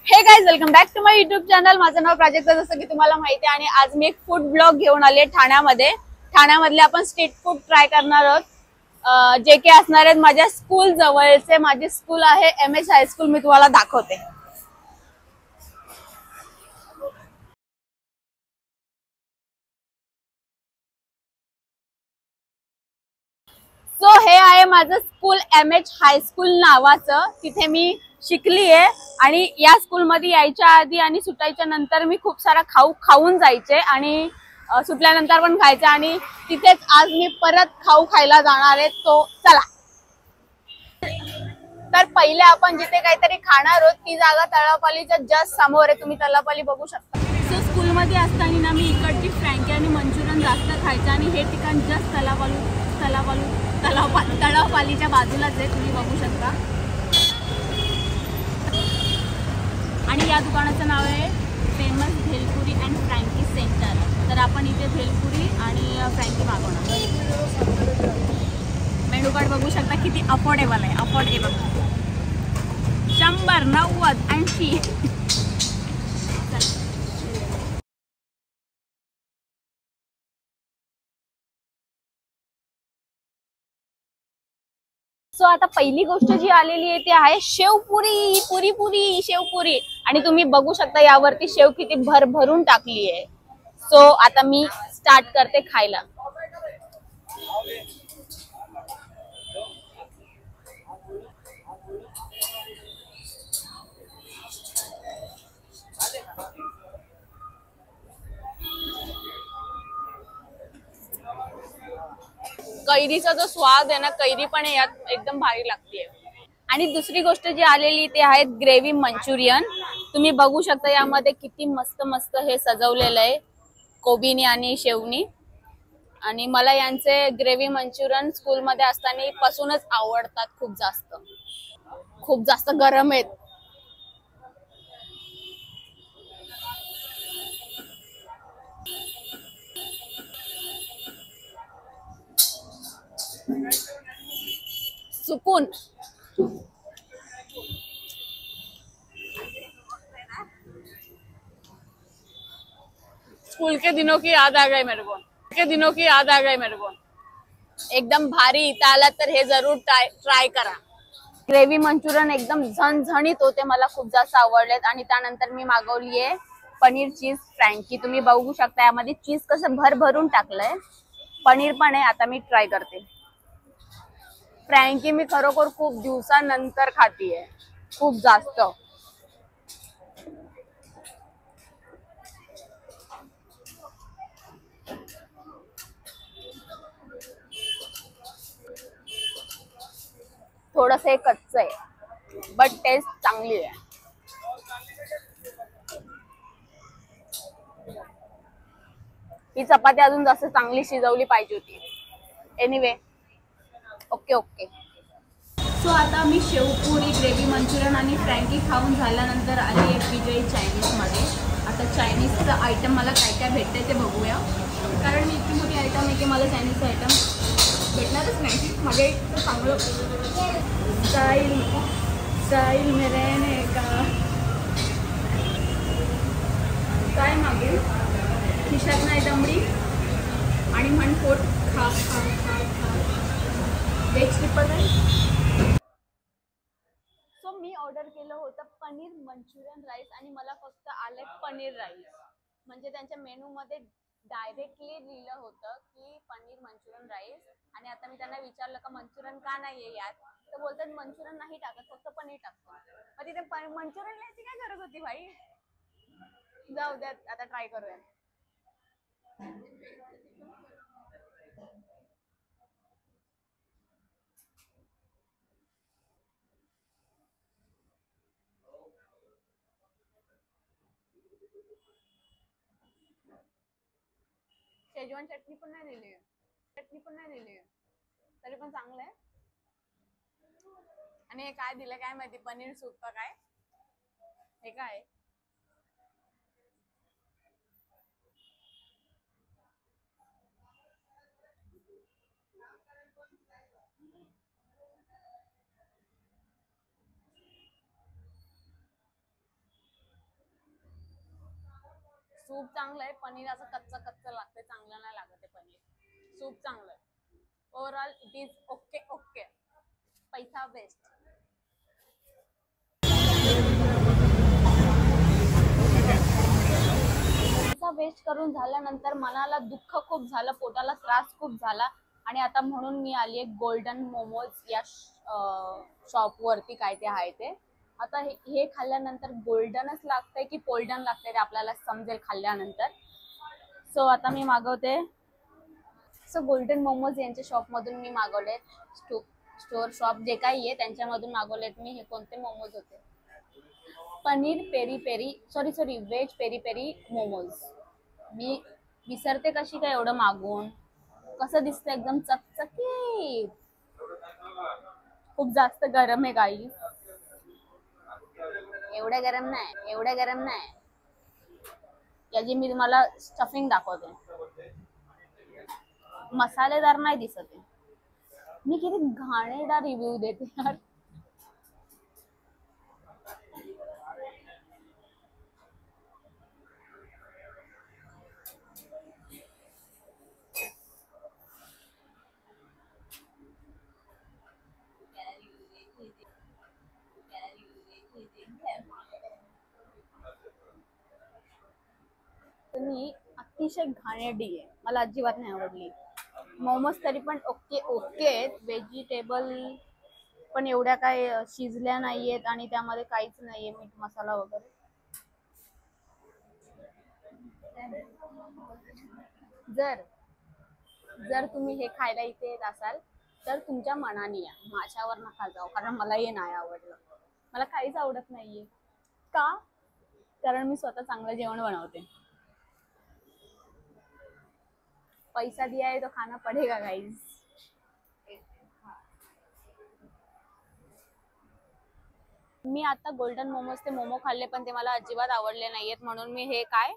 हे guys, welcome back to my YouTube channel. माझं नाव प्राजक्ता, जसं की तुम्हाला माहिती आहे। आणि आज मी एक फूड ब्लॉग घेऊन आले ठाण्यामध्ये। ठाण्यामधले आपण स्ट्रीट फूड ट्राय करणार आहोत, जे की असणार आहेत माझ्या स्कूल जवळचे। माझी स्कूल आहे MS हायस्कूल। मी तुम्हाला दाखवते। सो हे आहे माझं स्कूल MH हायस्कूल नावाचं। तिथे मी शिकली आहे आणि या स्कूलमध्ये यायच्या आधी आणि सुटायच्या नंतर मी खूप सारा खाऊन जायचे आणि सुटल्यानंतर पण खायचे। आणि तिथेच आज मी परत खाऊ खायला जाणार आहे। तो चला। तर पहिले आपण जिथे काहीतरी खाणार आहोत ती जागा तलावपालीच्या जस्ट समोर आहे। तुम्ही तलावपाली बघू शकता। सो स्कूलमध्ये असताना ना मी इकडची फ्रँकी आणि मंचुरियन जास्त खायचे आणि हे ठिकाण जस्ट तलावपालीच्या बाजूलाच आहे, तुम्ही बघू शकता। आणि या दुकानाचं नाव आहे famous bhelpuri and Frankie centre. तर आपण इथे भेलपुरी आणि फ्रँकी मागवणार। मेनू कार्ड बघू शकता किती अफोर्डेबल आहे। अफोर्डेबल 100, 90, 80। सो आता पहिली गोष्ट जी आलेली आहे ती आहे शेवपुरी। पुरी शेवपुरी। आणि तुम्ही बघू शकता यावरती शेव किती भरभरून टाकली आहे। सो आता मी स्टार्ट करते खायला। कैरीचा जो स्वाद आहे ना, कैरी पण यात एकदम भारी लागते। आणि दुसरी गोष्ट जी आलेली ते आहे ग्रेव्ही मंचुरियन। तुम्ही बघू शकता यामध्ये किती मस्त मस्त हे सजवलेलं आहे कोबीनी आणि शेवनी। आणि मला यांचे ग्रेव्ही मंचुरियन स्कूलमध्ये असताना पासूनच आवडतात खूप जास्त। खूप जास्त गरम आहेत। सुकून। स्कूल के दिनों की याद आ गई मेरे को। के दिनों की याद आ गई मेरे को। एकदम भारी। इथं आला तर हे जरूर ट्राय करा। ग्रेव्ही मंचुरियन एकदम झणझणीत होते, मला खूप जास्त आवडलेत। आणि त्यानंतर मी मागवली आहे पनीर चीज फ्रँकी। तुम्ही बघू शकता यामध्ये चीज कसं भरभरून टाकलंय। पनीर पण आहे। आता मी ट्राय करते। फ्रँकी मी खरोखर खूप दिवसानंतर खातीये, खूप जास्त। थोडस हे कच्च आहे बट टेस्ट चांगली आहे। ही चपाती अजून जास्त चांगली शिजवली पाहिजे होती। Anyway, okay okay. सो आता मी शेवपुरी, ग्रेव्ही मंचुरियन आणि फ्रँकी खाऊन झाल्यानंतर आली आहे विजय चायनीजमध्ये। आता चायनीजचं आयटम मला काय काय भेटते ते बघूया, कारण मी इतकी मोठी आयटम आहे की मला चायनीजचं आयटम भेटणारच नाही। माझ्या इतकं चांगलं स्टाईल में रहने का काय मागेल। खिशात नाही दमडी आणि म्हणपोट खा खा खा खा। Veg triple rice. सो मी ऑर्डर केलं होतं पनीर मंचुरियन राईस आणि मला फक्त आले पनीर राईस। म्हणजे त्यांच्या मेनू मध्ये डायरेक्टली लिहिलं होतं की पनीर मंचुरियन राईस। आणि आता मी त्यांना विचारलं का मंचुरियन का नाहीये यात, तर बोलतात मंचुरियन नाही टाकत, फक्त पनीर टाकतो। मग तिथे मंचुरियन लिहायची काय गरज होती भाई। जाऊ द्या, आता ट्राय करूया। शेजवान चटणी पण नाही दिली आहे, तरी पण चांगलं आहे। आणि हे काय दिलं काय माहिती, पनीर सूप का काय, हे काय। सूप चांगलं आहे, पनीर असं कच्चा कच्चा लागते, चांगलं नाही लागत आहे पनीर. सूप चांगलं आहे. Overall it is okay okay. पैसा वेस्ट. पैसा वेस्ट करून झाल्यानंतर मनाला दुःख खूप झालं, पोटाला त्रास खूप झाला आणि आता म्हणून मी आली आहे गोल्डन मोमोज या शॉप वरती. काय ते आहे ते आता हे खाल्ल्यानंतर गोल्डनच लागतंय की पोल्डन लागतंय ते आपल्याला समजेल खाल्ल्यानंतर. सो आता मी मागवते. सो गोल्डन मोमोज यांच्या शॉप मधून मी मागवले. स्टोर शॉप जे काही आहे त्यांच्यामधून मागवलेत मी. हे कोणते मोमोज होते? Paneer peri peri sorry veg peri peri momos. मी विसरते कशी काय एवढं मागवून. कसं दिसतं एकदम चकचकीत. खूप जास्त गरम आहे गाईस. एवढं गरम नाही. याची मी तुम्हाला स्टफिंग दाखवते. मसालेदार नाही दिसत आहे. मी किती घाणेरडा रिव्ह्यू देते यार. तुम्ही अतिशय घाणेरडी आहे. मला अजिबात नाही आवडली. मोमोज तरी पण ओके ओके. व्हेजिटेबल पण एवढ्या काय शिजल्या नाहीयेत आणि त्यामध्ये काहीच नाहीये मीठ मसाला वगैरे. जर जर तुम्ही हे खायला इथे येत असाल तर तुमच्या मनाने या, माझ्यावर नका जाऊ, कारण मला हे नाही आवडलं. मला काहीच आवडत नाहीये. का? कारण मी स्वतः चांगलं जेवण बनवते. पैसा दिया है तो खाना पडेगा गाइस. मी आता गोल्डन मोमोज ते मोमो खाल्ले पण ते मला अजिबात आवडले नाहीयेत. म्हणून मी हे काय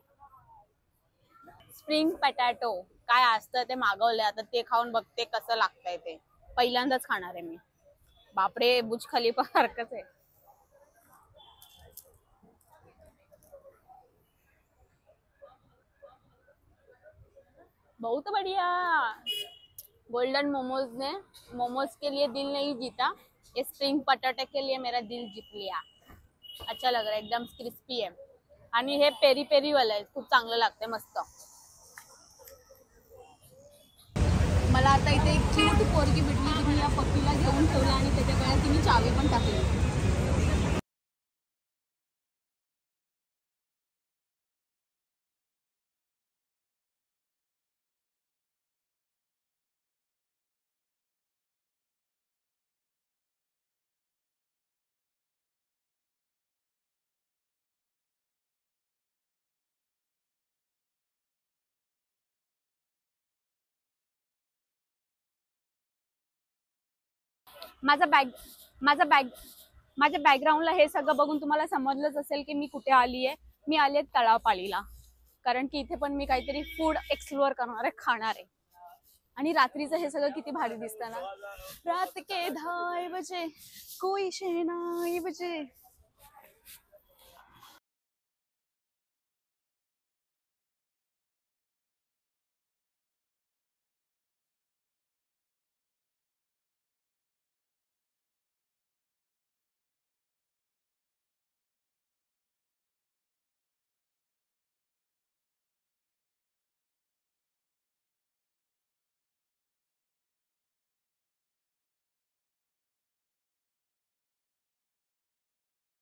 स्प्रिंग पटॅटो काय असतं ते मागवले. आता ते खाऊन बघते कसं लागतंय ते. पहिल्यांदाच खाणार आहे मी. बापरे, बुर्ज खलिफा सारखंच आहे. बहुत बढ़िया. गोल्डन मोमोज ने मोमोज के लिए दिल नहीं जीता, ये स्प्रिंग पटाटे के लिए मेरा दिल जीत लिया. अच्छा लग रहा है, एकदम क्रिस्पी है. आणि हे पेरी पेरी वाला आहे, खूप चांगलं लागतंय, मस्त. मला आता इथे एक क्यूट पोरगी भेटली जी मी या पप्पीला घेऊन ठेवला आणि त्याच्या गळ्यात तिने चावी पण टाकली. माझ्या बॅकग्राऊंडला हे सगळं बघून तुम्हाला समजलंच असेल की मी कुठे आली आहे. मी आली आहे तळावपालीला. कारण की इथे पण मी काहीतरी फूड एक्सप्लोअर करणार आहे, खाणार आहे. आणि रात्रीचं हे सगळं किती भारी दिसतं ना. रात के 2:30 बजे कोई शहनाई बजे.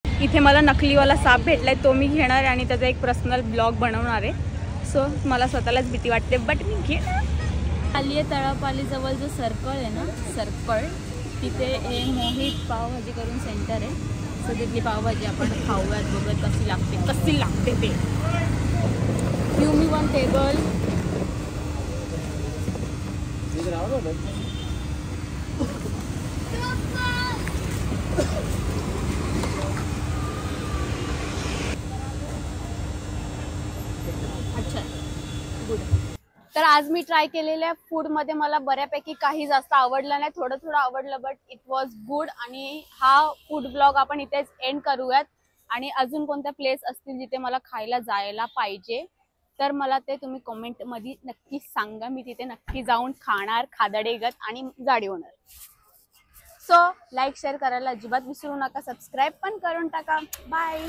इथे मला नकलीवाला साप भेटलाय, तो मी घेणार आहे आणि त्याचा एक पर्सनल ब्लॉग बनवणार आहे. सो मला स्वतःलाच भीती वाटते, बट मी घेणार. आली आहे तळावपालीजवळ जो सर्कल आहे ना, सर्कल, तिथे हे मोहित पावभाजी करून सेंटर आहे. सो तिथली पावभाजी आपण खाऊयात, बघत कशी लागते ते. Give me one table. अच्छा, गुड. तर आज मी ट्राय केलेल्या फूडमध्ये मला बऱ्यापैकी काही जास्त आवडलं नाही, थोडं आवडलं, बट इट वॉज गुड. आणि हा फूड ब्लॉग आपण इथेच एंड करूयात. आणि अजून कोणत्या प्लेस असतील जिथे मला खायला जायला पाहिजे तर मला ते तुम्ही कमेंटमध्ये नक्की सांगा. मी तिथे नक्की जाऊन खाणार, खादाडेगत आणि जाडी होणार. सो लाईक शेअर करायला अजिबात विसरू नका. सबस्क्राईब पण करून टाका. बाय.